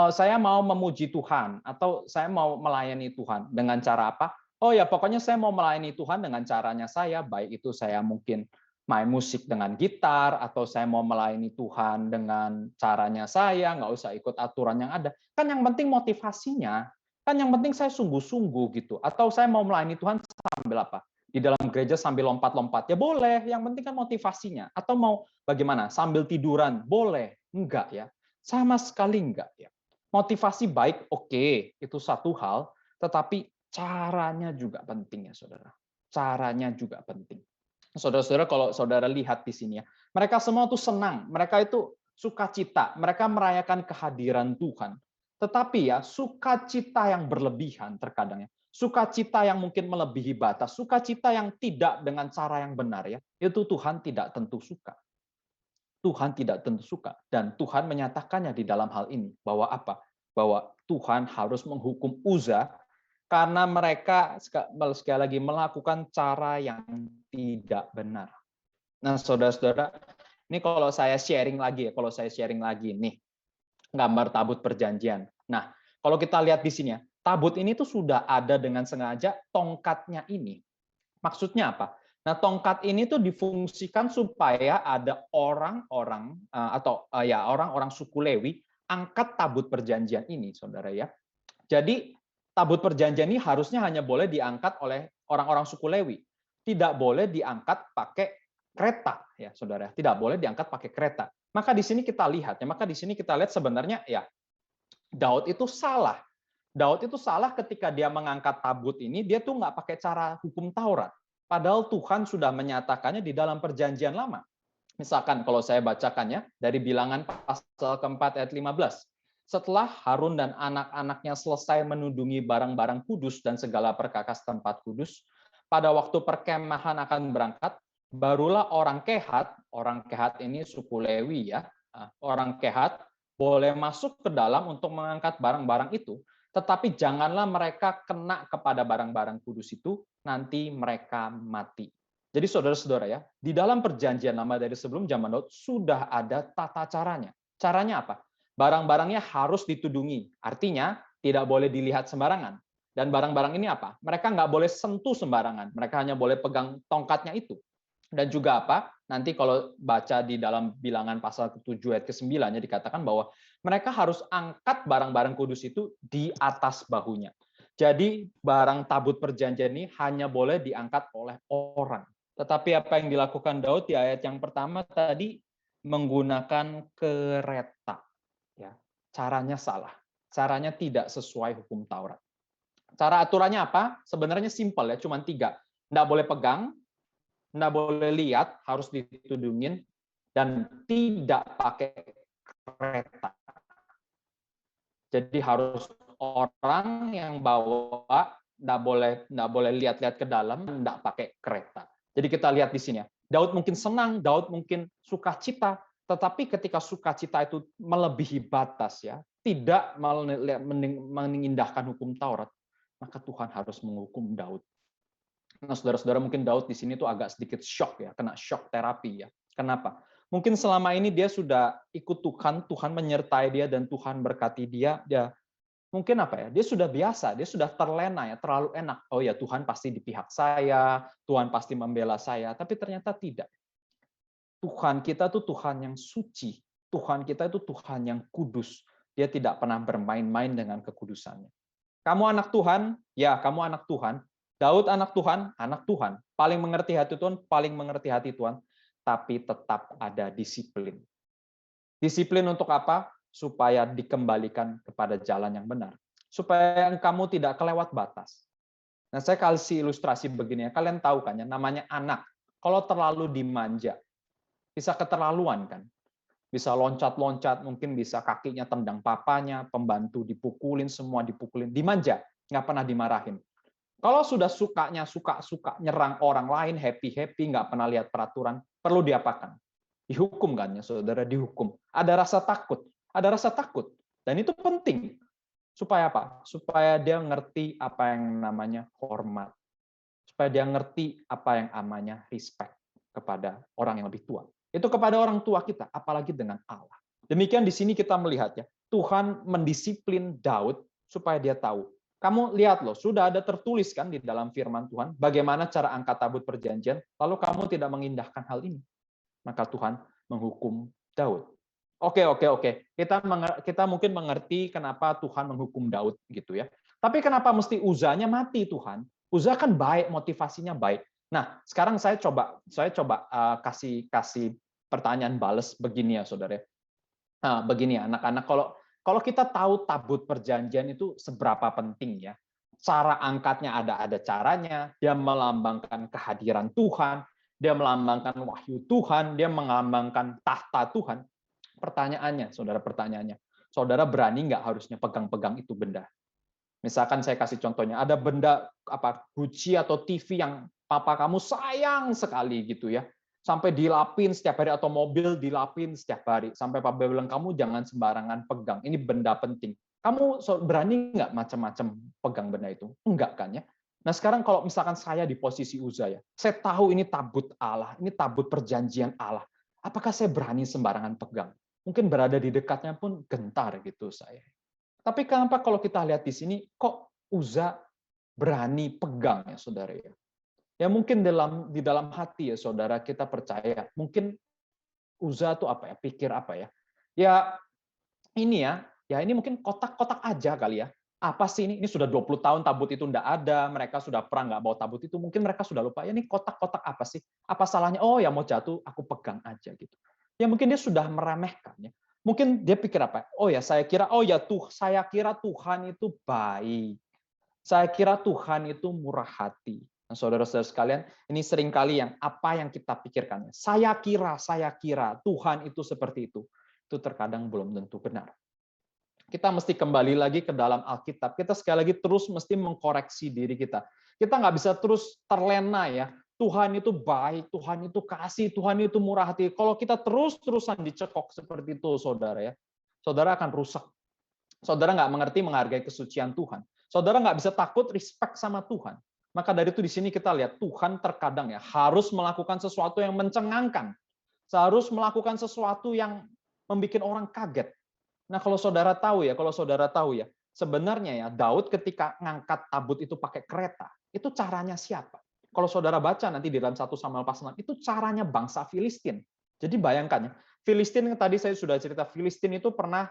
saya mau memuji Tuhan atau saya mau melayani Tuhan dengan cara apa? Oh ya pokoknya saya mau melayani Tuhan dengan caranya saya, baik itu saya mungkin main musik dengan gitar atau saya mau melayani Tuhan dengan caranya saya, nggak usah ikut aturan yang ada. Kan yang penting motivasinya, kan yang penting saya sungguh-sungguh gitu. Atau saya mau melayani Tuhan sambil apa? Di dalam gereja sambil lompat-lompat. Ya boleh, yang penting kan motivasinya. Atau mau bagaimana? Sambil tiduran? Boleh. Enggak ya. Sama sekali enggak ya. Motivasi baik, oke, itu satu hal, tetapi caranya juga penting ya, Saudara. Caranya juga penting. Saudara-saudara, kalau saudara lihat di sini ya, mereka semua tuh senang, mereka itu sukacita, mereka merayakan kehadiran Tuhan. Tetapi ya, sukacita yang berlebihan terkadang ya, sukacita yang mungkin melebihi batas, sukacita yang tidak dengan cara yang benar ya, itu Tuhan tidak tentu suka. Tuhan tidak tentu suka. Dan Tuhan menyatakannya di dalam hal ini, bahwa apa? Bahwa Tuhan harus menghukum Uza karena mereka sekali lagi melakukan cara yang tidak benar. Nah, saudara-saudara, ini kalau saya sharing lagi ya, kalau saya sharing lagi nih, gambar tabut perjanjian. Nah, kalau kita lihat di sini ya, tabut ini tuh sudah ada dengan sengaja tongkatnya ini. Maksudnya apa? Nah, tongkat ini tuh difungsikan supaya ada orang-orang atau ya orang-orang suku Lewi angkat tabut perjanjian ini, saudara ya. Jadi tabut perjanjian ini harusnya hanya boleh diangkat oleh orang-orang suku Lewi. Tidak boleh diangkat pakai kereta, ya saudara. Tidak boleh diangkat pakai kereta. Maka di sini kita lihat, ya. Maka di sini kita lihat sebenarnya ya Daud itu salah. Daud itu salah ketika dia mengangkat tabut ini, dia tuh nggak pakai cara hukum Taurat. Padahal Tuhan sudah menyatakannya di dalam perjanjian lama. Misalkan kalau saya bacakannya dari Bilangan pasal keempat ayat 15. Setelah Harun dan anak-anaknya selesai menudungi barang-barang kudus dan segala perkakas tempat kudus, pada waktu perkemahan akan berangkat, barulah orang Kehat ini suku Lewi ya, orang Kehat boleh masuk ke dalam untuk mengangkat barang-barang itu, tetapi janganlah mereka kena kepada barang-barang kudus itu, nanti mereka mati. Jadi saudara-saudara ya, di dalam perjanjian lama dari sebelum zaman Daud sudah ada tata caranya. Caranya apa? Barang-barangnya harus ditudungi. Artinya tidak boleh dilihat sembarangan. Dan barang-barang ini apa? Mereka nggak boleh sentuh sembarangan. Mereka hanya boleh pegang tongkatnya itu. Dan juga apa? Nanti kalau baca di dalam Bilangan pasal ke-7 ayat ke-9 dikatakan bahwa mereka harus angkat barang-barang kudus itu di atas bahunya. Jadi barang tabut perjanjian ini hanya boleh diangkat oleh orang. Tetapi apa yang dilakukan Daud di ayat yang pertama tadi menggunakan kereta. Ya, caranya salah. Caranya tidak sesuai hukum Taurat. Cara aturannya apa? Sebenarnya simpel ya, cuma 3. Nggak boleh pegang, nggak boleh lihat, harus ditudungin, dan tidak pakai kereta. Jadi harus orang yang bawa, nggak boleh lihat-lihat ke dalam, nggak pakai kereta. Jadi kita lihat di sini ya, Daud mungkin senang, Daud mungkin sukacita, tetapi ketika sukacita itu melebihi batas ya, tidak mengindahkan hukum Taurat, maka Tuhan harus menghukum Daud. Nah, saudara-saudara, mungkin Daud di sini tuh agak sedikit shock ya, kena shock terapi ya. Kenapa? Mungkin selama ini dia sudah ikut Tuhan, Tuhan menyertai dia dan Tuhan berkati dia, mungkin apa ya? Dia sudah biasa, dia sudah terlena ya, terlalu enak. Oh ya, Tuhan pasti di pihak saya, Tuhan pasti membela saya, tapi ternyata tidak. Tuhan kita tuh Tuhan yang suci, Tuhan kita itu Tuhan yang kudus. Dia tidak pernah bermain-main dengan kekudusannya. Kamu anak Tuhan, ya kamu anak Tuhan. Daud anak Tuhan, paling mengerti hati Tuhan, paling mengerti hati Tuhan, tapi tetap ada disiplin. Disiplin untuk apa? Supaya dikembalikan kepada jalan yang benar. Supaya kamu tidak kelewat batas. Nah, saya kasih ilustrasi begini ya. Kalian tahu kan ya, namanya anak. Kalau terlalu dimanja, bisa keterlaluan kan? Bisa loncat-loncat, mungkin bisa kakinya tendang papanya, pembantu dipukulin, semua dipukulin. Dimanja, nggak pernah dimarahin. Kalau sudah sukanya suka-suka nyerang orang lain, happy-happy, nggak pernah lihat peraturan, perlu diapakan? Dihukum kan ya, saudara, dihukum. Ada rasa takut, ada rasa takut. Dan itu penting. Supaya apa? Supaya dia ngerti apa yang namanya hormat. Supaya dia ngerti apa yang namanya respect kepada orang yang lebih tua. Itu kepada orang tua kita, apalagi dengan Allah. Demikian di sini kita melihat ya, Tuhan mendisiplin Daud supaya dia tahu. Kamu lihat loh, sudah ada tertulis kan di dalam firman Tuhan, bagaimana cara angkat tabut perjanjian, lalu kamu tidak mengindahkan hal ini. Maka Tuhan menghukum Daud. Oke. Kita mungkin mengerti kenapa Tuhan menghukum Daud gitu ya. Tapi kenapa mesti Uzanya mati Tuhan? Uza kan baik, motivasinya baik. Nah, sekarang saya coba kasih pertanyaan bales begini ya, saudara. Nah, begini ya, anak-anak, kalau kita tahu tabut perjanjian itu seberapa penting ya. Cara angkatnya ada caranya, dia melambangkan kehadiran Tuhan, dia melambangkan wahyu Tuhan, dia melambangkan tahta Tuhan. Pertanyaannya, saudara berani nggak harusnya pegang-pegang itu benda? Misalkan saya kasih contohnya, ada benda Gucci atau TV yang papa kamu sayang sekali gitu ya, sampai dilapin setiap hari, atau mobil dilapin setiap hari, sampai papa bilang kamu jangan sembarangan pegang, ini benda penting. Kamu berani nggak macam-macam pegang benda itu? Enggak kan ya? Nah sekarang kalau misalkan saya di posisi Uza ya, saya tahu ini tabut Allah, ini tabut perjanjian Allah. Apakah saya berani sembarangan pegang? Mungkin berada di dekatnya pun gentar gitu saya. Tapi kenapa kalau kita lihat di sini, kok Uza berani pegang ya saudara ya? Ya mungkin di dalam hati ya saudara kita percaya, mungkin Uza tuh apa ya, pikir apa ya? Ya ini ya ini mungkin kotak-kotak aja kali ya. Apa sih ini? Ini sudah 20 tahun tabut itu enggak ada, mereka sudah perang nggak bawa tabut itu, mungkin mereka sudah lupa, ya ini kotak-kotak apa sih? Apa salahnya? Oh ya mau jatuh, aku pegang aja gitu. Ya mungkin dia sudah meremehkan ya. Mungkin dia pikir apa? Oh ya saya kira, oh ya tuh saya kira Tuhan itu baik. Saya kira Tuhan itu murah hati. Nah, saudara-saudara sekalian, ini seringkali yang apa yang kita pikirkan. Saya kira Tuhan itu seperti itu. Itu terkadang belum tentu benar. Kita mesti kembali lagi ke dalam Alkitab. Kita sekali lagi terus mesti mengkoreksi diri kita. Kita nggak bisa terus terlena ya. Tuhan itu baik, Tuhan itu kasih, Tuhan itu murah hati. Kalau kita terus-terusan dicekok seperti itu, saudara ya, saudara akan rusak. Saudara nggak mengerti menghargai kesucian Tuhan. Saudara nggak bisa takut respect sama Tuhan. Maka dari itu di sini kita lihat Tuhan terkadang ya harus melakukan sesuatu yang mencengangkan. Harus melakukan sesuatu yang membuat orang kaget. Nah, kalau saudara tahu ya, sebenarnya ya Daud ketika ngangkat tabut itu pakai kereta, itu caranya siapa? Kalau saudara baca nanti di dalam 1 Samuel pasal 6, itu caranya bangsa Filistin. Jadi bayangkan ya, Filistin tadi saya sudah cerita, Filistin itu pernah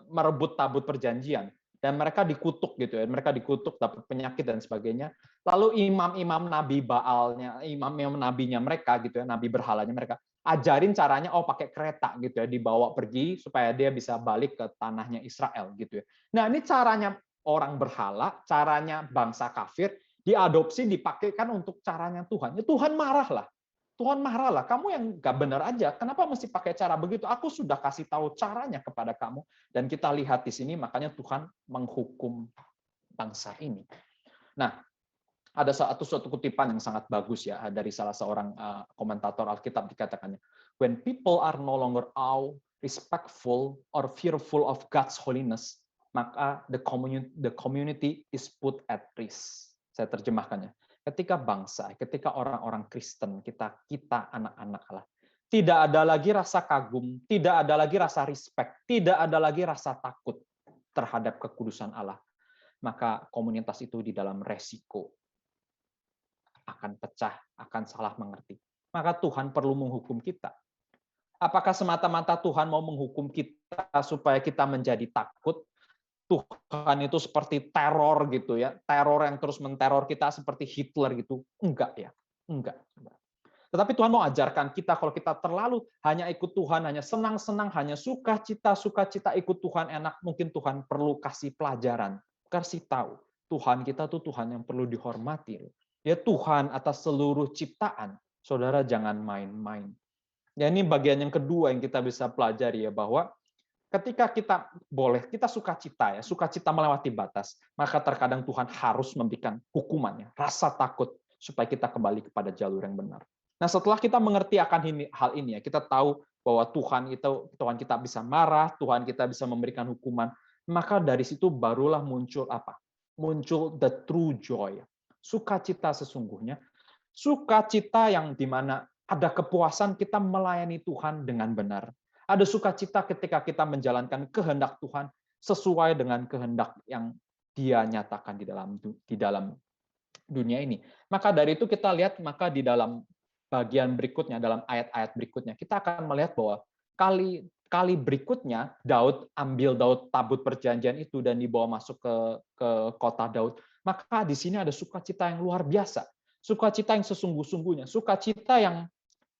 merebut tabut perjanjian dan mereka dikutuk gitu ya, mereka dikutuk dapat penyakit dan sebagainya. Lalu imam-imam nabi Baalnya, imam-imam nabinya mereka gitu ya, nabi berhalanya mereka ajarin caranya pakai kereta gitu ya, dibawa pergi supaya dia bisa balik ke tanahnya Israel gitu ya. Nah, ini caranya orang berhala, caranya bangsa kafir diadopsi dipakaikan untuk caranya Tuhan. Ya Tuhan marah lah. Tuhan marah lah, kamu yang nggak benar aja, kenapa mesti pakai cara begitu? Aku sudah kasih tahu caranya kepada kamu. Dan kita lihat di sini, makanya Tuhan menghukum bangsa ini. Nah, ada suatu kutipan yang sangat bagus ya dari salah seorang komentator Alkitab dikatakannya, when people are no longer awe, respectful, or fearful of God's holiness, maka the community is put at risk. Saya terjemahkannya. Ketika orang-orang Kristen, kita anak-anak Allah, tidak ada lagi rasa kagum, tidak ada lagi rasa respect, tidak ada lagi rasa takut terhadap kekudusan Allah, maka komunitas itu di dalam resiko akan pecah, akan salah mengerti. Maka Tuhan perlu menghukum kita. Apakah semata-mata Tuhan mau menghukum kita supaya kita menjadi takut? Tuhan itu seperti teror gitu ya, teror yang terus menteror kita seperti Hitler gitu. Enggak ya, enggak. Tetapi Tuhan mau ajarkan kita kalau kita terlalu hanya ikut Tuhan, hanya senang-senang, hanya sukacita ikut Tuhan enak, mungkin Tuhan perlu kasih pelajaran, kasih tahu Tuhan kita tuh Tuhan yang perlu dihormati. Ya Tuhan atas seluruh ciptaan. Saudara jangan main-main. Ya ini bagian yang kedua yang kita bisa pelajari ya, bahwa ketika kita sukacita melewati batas, maka terkadang Tuhan harus memberikan hukumannya, rasa takut supaya kita kembali kepada jalur yang benar. Nah, setelah kita mengerti akan hal ini ya, kita tahu bahwa Tuhan kita bisa marah, Tuhan kita bisa memberikan hukuman, maka dari situ barulah muncul apa? Muncul the true joy. Sukacita sesungguhnya, sukacita yang dimana ada kepuasan kita melayani Tuhan dengan benar. Ada sukacita ketika kita menjalankan kehendak Tuhan sesuai dengan kehendak yang Dia nyatakan di dalam dunia ini. Maka dari itu kita lihat, maka di dalam bagian berikutnya, dalam ayat-ayat berikutnya, kita akan melihat bahwa kali berikutnya Daud tabut perjanjian itu dan dibawa masuk ke kota Daud. Maka di sini ada sukacita yang luar biasa, sukacita yang sesungguh-sungguhnya, sukacita yang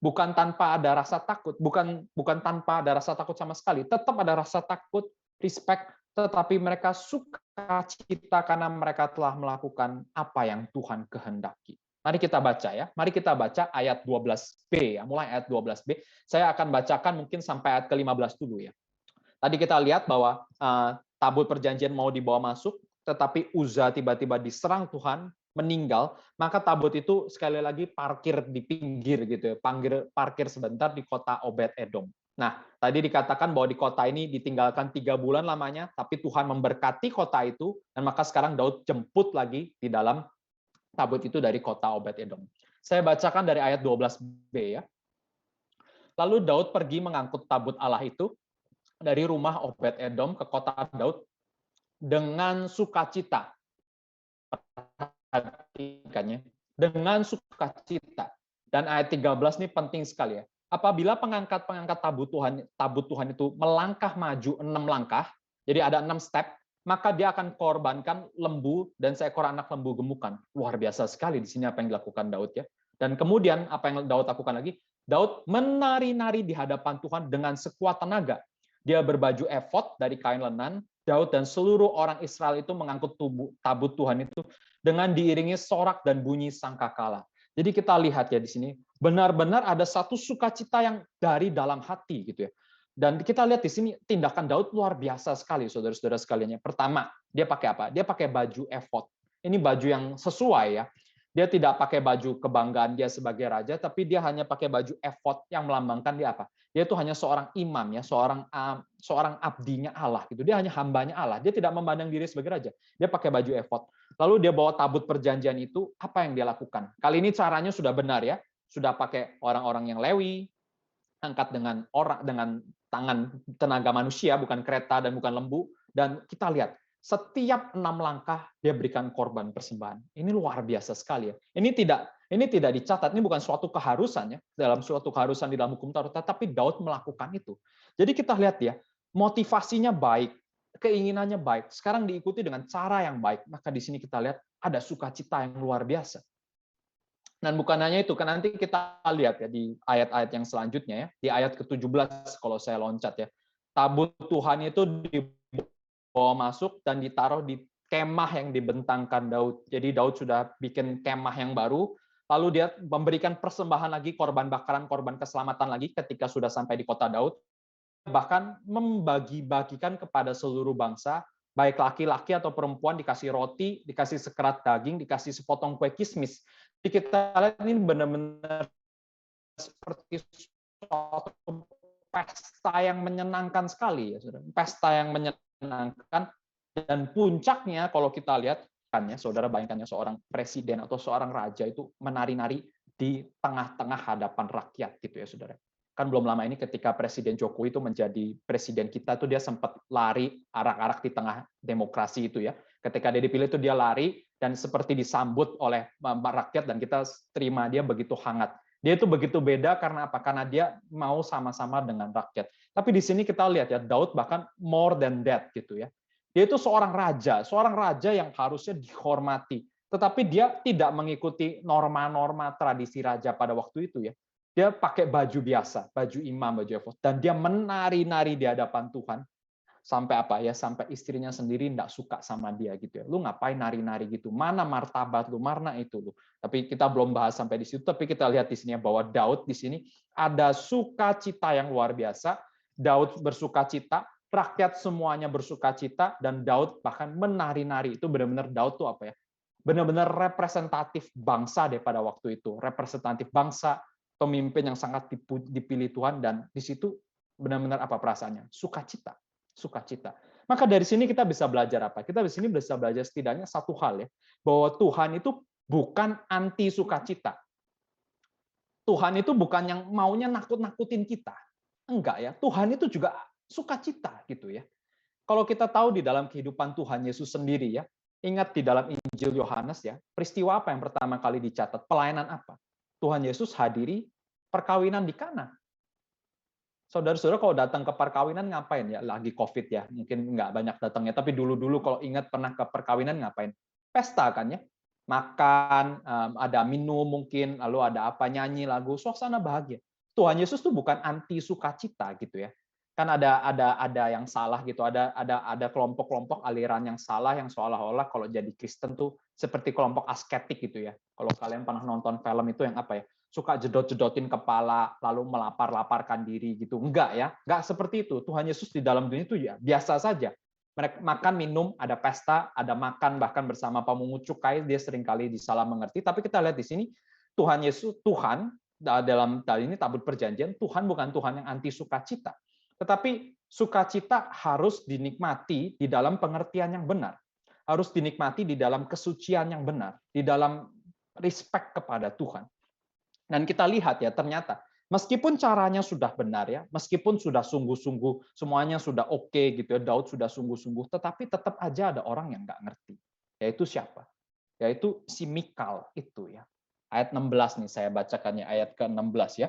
bukan tanpa ada rasa takut, bukan tanpa ada rasa takut sama sekali, tetap ada rasa takut, respect, tetapi mereka sukacita karena mereka telah melakukan apa yang Tuhan kehendaki. Mari kita baca ya. Mari kita baca ayat 12b ya. Mulai ayat 12b. Saya akan bacakan mungkin sampai ayat ke-15 dulu ya. Tadi kita lihat bahwa tabut perjanjian mau dibawa masuk, tetapi Uza tiba-tiba diserang Tuhan, meninggal, maka tabut itu sekali lagi parkir di pinggir gitu ya, parkir sebentar di kota Obed-Edom. Nah, tadi dikatakan bahwa di kota ini ditinggalkan 3 bulan lamanya, tapi Tuhan memberkati kota itu, dan maka sekarang Daud jemput lagi di dalam tabut itu dari kota Obed-Edom. Saya bacakan dari ayat 12b ya. Lalu Daud pergi mengangkut tabut Allah itu dari rumah Obed-Edom ke kota Daud dengan sukacita. Dengan sukacita. Dan ayat 13 ini penting sekali ya. Apabila pengangkat tabut Tuhan itu melangkah maju 6 langkah, jadi ada 6 step, maka dia akan korbankan lembu dan seekor anak lembu gemukan. Luar biasa sekali di sini apa yang dilakukan Daud ya. Dan kemudian apa yang Daud lakukan lagi? Daud menari-nari di hadapan Tuhan dengan sekuat tenaga. Dia berbaju efod dari kain lenan. Daud dan seluruh orang Israel itu mengangkut tabut Tuhan itu dengan diiringi sorak dan bunyi sangkakala. Jadi kita lihat ya di sini benar-benar ada satu sukacita yang dari dalam hati gitu ya. Dan kita lihat di sini tindakan Daud luar biasa sekali, saudara-saudara sekalian. Pertama, dia pakai apa? Dia pakai baju efod. Ini baju yang sesuai ya. Dia tidak pakai baju kebanggaan dia sebagai raja, tapi dia hanya pakai baju efod yang melambangkan dia apa? Dia itu hanya seorang imam ya, seorang abdinya Allah gitu. Dia hanya hambanya Allah. Dia tidak memandang diri sebagai raja. Dia pakai baju efod. Lalu dia bawa tabut perjanjian itu, apa yang dia lakukan? Kali ini caranya sudah benar ya. Sudah pakai orang-orang yang Lewi, angkat dengan tangan tenaga manusia, bukan kereta dan bukan lembu. Dan kita lihat, setiap 6 langkah dia berikan korban persembahan. Ini luar biasa sekali ya. Ini tidak dicatat, ini bukan suatu keharusan ya, dalam suatu keharusan di dalam hukum Taurat, tapi Daud melakukan itu. Jadi kita lihat ya, motivasinya baik, keinginannya baik, sekarang diikuti dengan cara yang baik, maka di sini kita lihat ada sukacita yang luar biasa. Dan bukan hanya itu, kan nanti kita lihat ya di ayat-ayat yang selanjutnya ya, di ayat ke-17 kalau saya loncat ya. Tabut Tuhan itu dibawa masuk dan ditaruh di kemah yang dibentangkan Daud. Jadi Daud sudah bikin kemah yang baru, lalu dia memberikan persembahan lagi, korban bakaran, korban keselamatan lagi ketika sudah sampai di kota Daud. Bahkan membagi-bagikan kepada seluruh bangsa, baik laki-laki atau perempuan, dikasih roti, dikasih sekerat daging, dikasih sepotong kue kismis. Jadi kita lihat ini benar-benar seperti suatu pesta yang menyenangkan sekali ya, saudara. Pesta yang menyenangkan, dan puncaknya kalau kita lihat kan ya, saudara bayangkannya seorang presiden atau seorang raja itu menari-nari di tengah-tengah hadapan rakyat gitu ya, saudara. Kan belum lama ini ketika Presiden Jokowi itu menjadi presiden kita tuh dia sempat lari arak-arak di tengah demokrasi itu ya. Ketika dia dipilih itu dia lari dan seperti disambut oleh rakyat dan kita terima dia begitu hangat. Dia itu begitu beda karena apa? Karena dia mau sama-sama dengan rakyat. Tapi di sini kita lihat ya, Daud bahkan more than that gitu ya. Dia itu seorang raja yang harusnya dihormati. Tetapi dia tidak mengikuti norma-norma tradisi raja pada waktu itu ya. Dia pakai baju biasa, baju imam, baju efod, dan dia menari-nari di hadapan Tuhan. Sampai apa ya? Sampai istrinya sendiri tidak suka sama dia gitu ya. Lu ngapain nari-nari gitu? Mana martabat lu? Mana itu lu? Tapi kita belum bahas sampai di situ. Tapi kita lihat di sini bahwa Daud di sini ada sukacita yang luar biasa. Daud bersukacita, rakyat semuanya bersukacita, dan Daud bahkan menari-nari. Itu benar-benar Daud tuh apa ya? Benar-benar representatif bangsa deh pada waktu itu. Representatif bangsa, pemimpin yang sangat dipilih Tuhan, dan di situ benar-benar apa perasaannya? Sukacita. Sukacita. Maka dari sini kita bisa belajar apa? Kita di sini bisa belajar setidaknya satu hal ya, bahwa Tuhan itu bukan anti sukacita. Tuhan itu bukan yang maunya nakut-nakutin kita. Enggak ya, Tuhan itu juga sukacita gitu ya. Kalau kita tahu di dalam kehidupan Tuhan Yesus sendiri ya, ingat di dalam Injil Yohanes ya, peristiwa apa yang pertama kali dicatat? Pelayanan apa? Tuhan Yesus hadiri perkawinan di Kana. Saudara-saudara kalau datang ke perkawinan ngapain ya? Lagi COVID ya, mungkin nggak banyak datangnya. Tapi dulu-dulu kalau ingat pernah ke perkawinan ngapain? Pesta kan ya, makan, ada minum mungkin, lalu ada apa, nyanyi lagu, suasana bahagia. Tuhan Yesus tuh bukan anti sukacita gitu ya. Kan ada yang salah gitu, ada kelompok-kelompok aliran yang salah yang seolah-olah kalau jadi Kristen tuh seperti kelompok asketik gitu ya. Kalau kalian pernah nonton film itu yang apa ya? Suka jedot-jedotin kepala, lalu melapar-laparkan diri gitu. Enggak ya, enggak seperti itu. Tuhan Yesus di dalam dunia itu ya biasa saja. Mereka makan, minum, ada pesta, ada makan, bahkan bersama pemungut cukai, dia seringkali disalah mengerti. Tapi kita lihat di sini, Tuhan Yesus, Tuhan, dalam hal ini tabut perjanjian, Tuhan bukan Tuhan yang anti sukacita. Tetapi sukacita harus dinikmati di dalam pengertian yang benar. Harus dinikmati di dalam kesucian yang benar, di dalam respect kepada Tuhan. Dan kita lihat ya, ternyata meskipun caranya sudah benar ya, meskipun sudah sungguh-sungguh, semuanya sudah oke gitu ya, Daud sudah sungguh-sungguh, tetapi tetap aja ada orang yang nggak ngerti. Yaitu siapa? Yaitu si Mikal itu ya. Ayat 16 nih saya bacakannya, ayat ke-16 ya.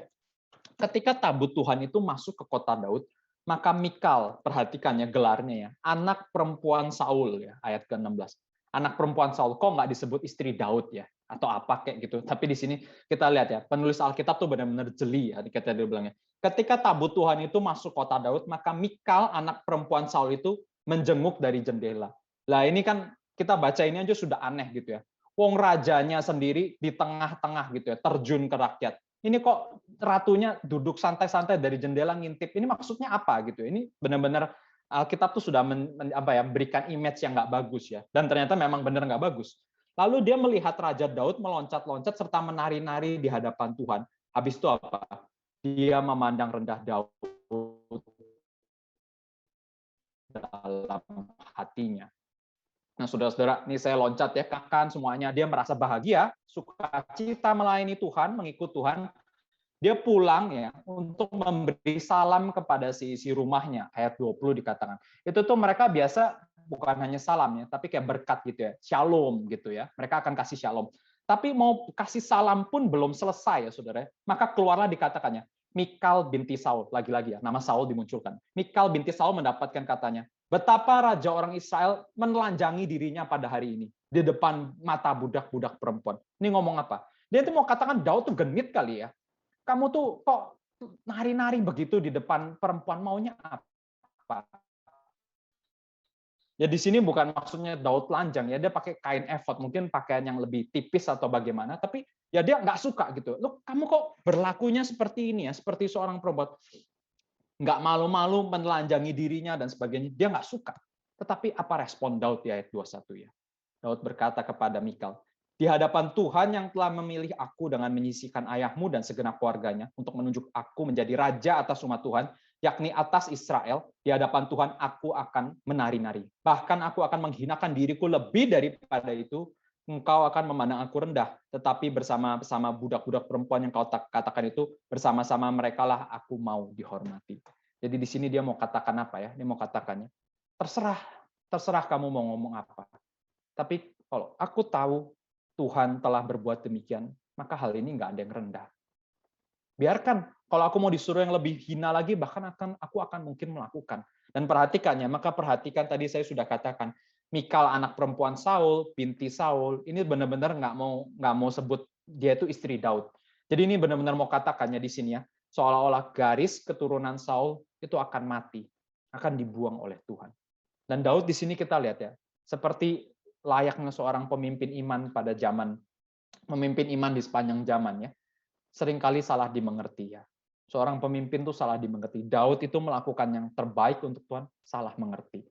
Ketika tabut Tuhan itu masuk ke kota Daud, Maka Mikal, perhatikan ya gelarnya ya, anak perempuan Saul ya, ayat ke-16. Anak perempuan Saul, kok nggak disebut istri Daud ya? Atau apa kayak gitu. Tapi di sini kita lihat ya, penulis Alkitab tuh benar-benar jeli ya, kata dia bilangnya. Ketika tabut Tuhan itu masuk kota Daud, maka Mikal, anak perempuan Saul itu menjenguk dari jendela. Lah ini kan kita baca ini aja sudah aneh gitu ya. Wong rajanya sendiri di tengah-tengah gitu ya, terjun ke rakyat. Ini kok ratunya duduk santai-santai dari jendela ngintip. Ini maksudnya apa gitu? Ini benar-benar Alkitab tuh sudah berikan image yang nggak bagus ya. Dan ternyata memang benar nggak bagus. Lalu dia melihat Raja Daud meloncat-loncat serta menari-nari di hadapan Tuhan. Habis itu apa? Dia memandang rendah Daud dalam hatinya. Nah, saudara-saudara, ini saya loncat ya, kan semuanya. Dia merasa bahagia, sukacita melayani Tuhan, mengikut Tuhan. Dia pulang ya untuk memberi salam kepada si isi rumahnya. Ayat 20 dikatakan. Itu tuh mereka biasa bukan hanya salam ya, tapi kayak berkat gitu ya. Shalom gitu ya. Mereka akan kasih shalom. Tapi mau kasih salam pun belum selesai ya, saudara. Maka keluarlah dikatakannya, Mikal binti Saul, lagi-lagi ya, nama Saul dimunculkan. Mikal binti Saul mendapatkan katanya, betapa raja orang Israel menelanjangi dirinya pada hari ini di depan mata budak-budak perempuan. Ini ngomong apa? Dia itu mau katakan Daud tuh genit kali ya. Kamu tuh kok nari-nari begitu di depan perempuan, maunya apa? Ya di sini bukan maksudnya Daud telanjang ya, dia pakai kain efod, mungkin pakaian yang lebih tipis atau bagaimana, tapi ya dia nggak suka gitu. Loh, kamu kok berlakunya seperti ini ya, seperti seorang perempuan, nggak malu-malu menelanjangi dirinya dan sebagainya. Dia nggak suka. Tetapi apa respon Daud di ayat 21 ya? Daud berkata kepada Mikal, di hadapan Tuhan yang telah memilih aku dengan menyisihkan ayahmu dan segenap keluarganya untuk menunjuk aku menjadi raja atas umat Tuhan, yakni atas Israel, di hadapan Tuhan aku akan menari-nari. Bahkan aku akan menghinakan diriku lebih daripada itu, engkau akan memandang aku rendah, tetapi bersama-sama budak-budak perempuan yang kau katakan itu, bersama-sama mereka lah aku mau dihormati. Jadi di sini dia mau katakan apa ya? Dia mau katakannya, terserah kamu mau ngomong apa. Tapi kalau aku tahu Tuhan telah berbuat demikian, maka hal ini nggak ada yang rendah. Biarkan, kalau aku mau disuruh yang lebih hina lagi, bahkan aku akan mungkin melakukan. Dan perhatikannya, maka perhatikan tadi saya sudah katakan, Mikal anak perempuan Saul, binti Saul, ini benar-benar nggak mau sebut dia itu istri Daud. Jadi ini benar-benar mau katakannya di sini ya, seolah-olah garis keturunan Saul itu akan mati, akan dibuang oleh Tuhan. Dan Daud di sini kita lihat ya, seperti layaknya seorang pemimpin iman pada zaman, memimpin iman di sepanjang zaman ya, seringkali salah dimengerti ya. Seorang pemimpin itu salah dimengerti. Daud itu melakukan yang terbaik untuk Tuhan, salah mengerti.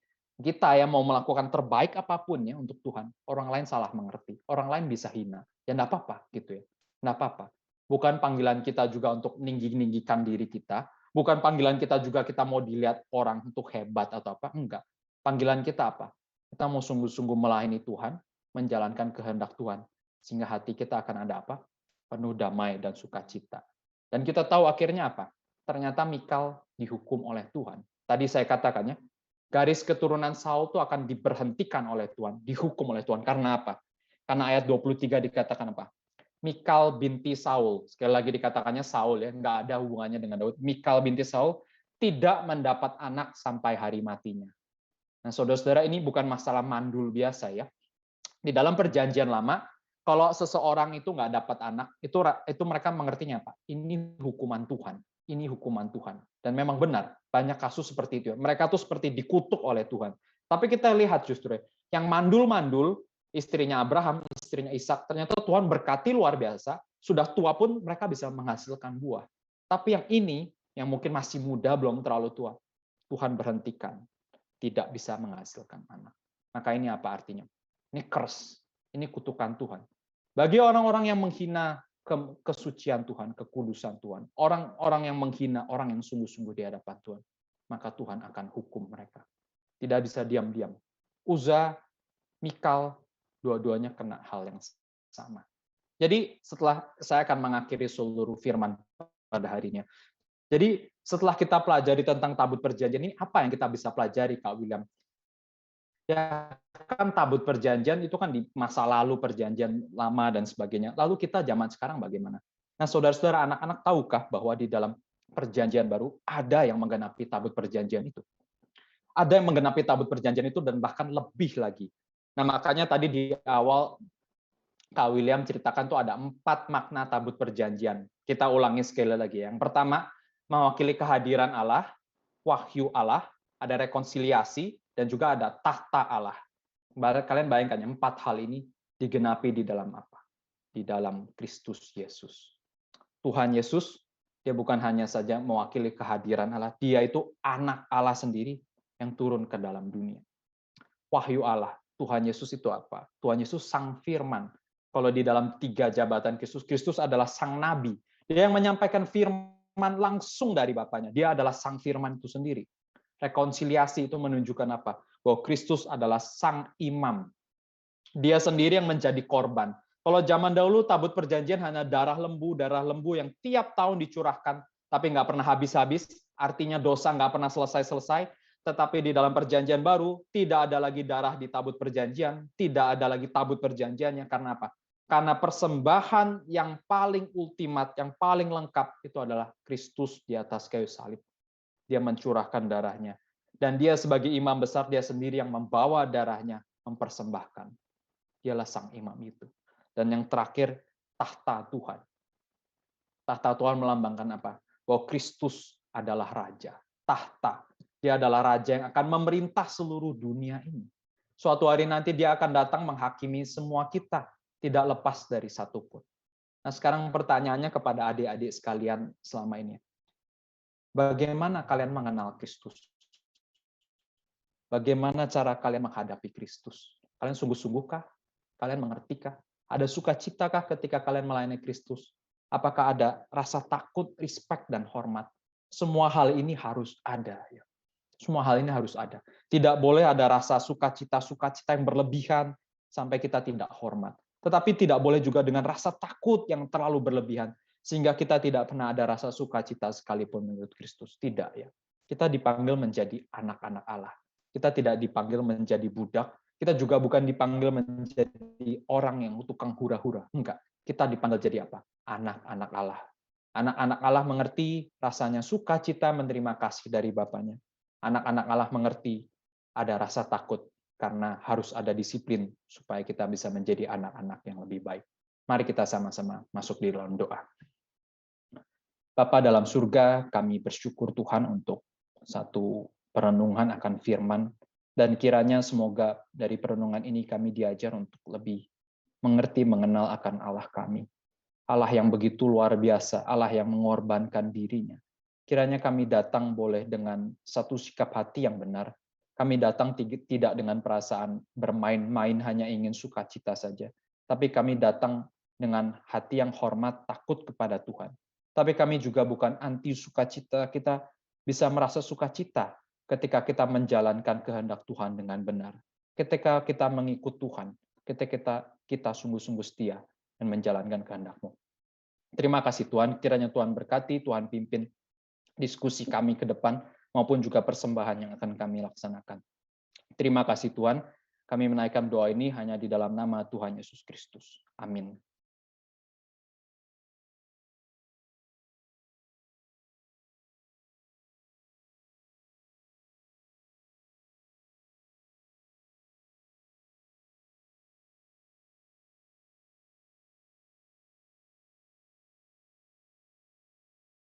Kita ya mau melakukan terbaik apapun ya untuk Tuhan, orang lain salah mengerti, orang lain bisa hina. Ya enggak apa-apa gitu ya. Enggak apa-apa. Bukan panggilan kita juga untuk ninggikan diri kita, bukan panggilan kita juga kita mau dilihat orang untuk hebat atau apa, enggak. Panggilan kita apa? Kita mau sungguh-sungguh melayani Tuhan, menjalankan kehendak Tuhan, sehingga hati kita akan ada apa? Penuh damai dan sukacita. Dan kita tahu akhirnya apa? Ternyata Mikal dihukum oleh Tuhan. Tadi saya katakannya, garis keturunan Saul itu akan diberhentikan oleh Tuhan, dihukum oleh Tuhan. Karena apa? Karena ayat 23 dikatakan apa? Mikal binti Saul. Sekali lagi dikatakannya Saul ya, nggak ada hubungannya dengan Daud. Mikal binti Saul tidak mendapat anak sampai hari matinya. Nah, saudara-saudara, ini bukan masalah mandul biasa ya. Di dalam perjanjian lama, kalau seseorang itu nggak dapat anak, itu mereka mengertinya apa? Ini hukuman Tuhan. Ini hukuman Tuhan. Dan memang benar, banyak kasus seperti itu. Mereka tuh seperti dikutuk oleh Tuhan. Tapi kita lihat justru, yang mandul-mandul, istrinya Abraham, istrinya Ishak, ternyata Tuhan berkati luar biasa, sudah tua pun mereka bisa menghasilkan buah. Tapi yang ini, yang mungkin masih muda, belum terlalu tua, Tuhan berhentikan. Tidak bisa menghasilkan anak. Maka ini apa artinya? Ini curse, ini kutukan Tuhan. Bagi orang-orang yang menghina kesucian Tuhan, kekudusan Tuhan, orang-orang yang menghina orang yang sungguh-sungguh di hadapan Tuhan, maka Tuhan akan hukum mereka. Tidak bisa diam-diam. Uza, Mikal, dua-duanya kena hal yang sama. Jadi setelah saya akan mengakhiri seluruh firman pada harinya. Jadi setelah kita pelajari tentang tabut perjanjian ini, apa yang kita bisa pelajari, Kak William? Ya kan tabut perjanjian itu kan di masa lalu, perjanjian lama dan sebagainya. Lalu kita zaman sekarang bagaimana? Nah, saudara-saudara, anak-anak tahukah bahwa di dalam Perjanjian Baru, ada yang menggenapi tabut perjanjian itu. Ada yang menggenapi tabut perjanjian itu dan bahkan lebih lagi. Nah, makanya tadi di awal Kak William ceritakan tuh ada 4 makna tabut perjanjian. Kita ulangi sekali lagi. Yang pertama, mewakili kehadiran Allah, wahyu Allah, ada rekonsiliasi, dan juga ada tahta Allah. Kalian bayangkan ya, 4 hal ini digenapi di dalam apa? Di dalam Kristus Yesus. Tuhan Yesus, dia bukan hanya saja mewakili kehadiran Allah, dia itu anak Allah sendiri yang turun ke dalam dunia. Wahyu Allah, Tuhan Yesus itu apa? Tuhan Yesus sang firman. Kalau di dalam 3 jabatan Kristus, Kristus adalah sang nabi. Dia yang menyampaikan firman langsung dari Bapaknya. Dia adalah sang firman itu sendiri. Rekonsiliasi itu menunjukkan apa? Bahwa Kristus adalah sang imam. Dia sendiri yang menjadi korban. Kalau zaman dahulu tabut perjanjian hanya darah lembu yang tiap tahun dicurahkan, tapi nggak pernah habis-habis, artinya dosa nggak pernah selesai-selesai. Tetapi di dalam perjanjian baru, tidak ada lagi darah di tabut perjanjian, tidak ada lagi tabut perjanjiannya. Karena apa? Karena persembahan yang paling ultimat, yang paling lengkap, itu adalah Kristus di atas kayu salib. Dia mencurahkan darahnya. Dan dia sebagai imam besar, dia sendiri yang membawa darahnya, mempersembahkan. Dialah sang imam itu. Dan yang terakhir, tahta Tuhan. Tahta Tuhan melambangkan apa? Bahwa Kristus adalah raja. Tahta. Dia adalah raja yang akan memerintah seluruh dunia ini. Suatu hari nanti dia akan datang menghakimi semua kita, tidak lepas dari satupun. Nah, sekarang pertanyaannya kepada adik-adik sekalian selama ini. Bagaimana kalian mengenal Kristus? Bagaimana cara kalian menghadapi Kristus? Kalian sungguh-sungguhkah? Kalian mengertikah? Ada sukacitakah ketika kalian melayani Kristus? Apakah ada rasa takut, respect, dan hormat? Semua hal ini harus ada. Semua hal ini harus ada. Tidak boleh ada rasa sukacita yang berlebihan sampai kita tidak hormat. Tetapi tidak boleh juga dengan rasa takut yang terlalu berlebihan sehingga kita tidak pernah ada rasa sukacita sekalipun menurut Kristus. Tidak ya. Kita dipanggil menjadi anak-anak Allah. Kita tidak dipanggil menjadi budak. Kita juga bukan dipanggil menjadi orang yang tukang hura-hura. Enggak. Kita dipanggil jadi apa? Anak-anak Allah. Anak-anak Allah mengerti rasanya sukacita menerima kasih dari Bapaknya. Anak-anak Allah mengerti ada rasa takut karena harus ada disiplin supaya kita bisa menjadi anak-anak yang lebih baik. Mari kita sama-sama masuk di dalam doa. Bapa dalam surga, kami bersyukur Tuhan untuk satu perenungan akan firman, dan kiranya semoga dari perenungan ini kami diajar untuk lebih mengerti, mengenal akan Allah kami. Allah yang begitu luar biasa, Allah yang mengorbankan dirinya. Kiranya kami datang boleh dengan satu sikap hati yang benar. Kami datang tidak dengan perasaan bermain-main hanya ingin sukacita saja. Tapi kami datang dengan hati yang hormat, takut kepada Tuhan. Tapi kami juga bukan anti sukacita, kita bisa merasa sukacita ketika kita menjalankan kehendak Tuhan dengan benar. Ketika kita mengikut Tuhan, ketika kita sungguh-sungguh setia dan menjalankan kehendak-Mu. Terima kasih Tuhan, kiranya Tuhan berkati, Tuhan pimpin diskusi kami ke depan, maupun juga persembahan yang akan kami laksanakan. Terima kasih Tuhan, kami menaikkan doa ini hanya di dalam nama Tuhan Yesus Kristus. Amin.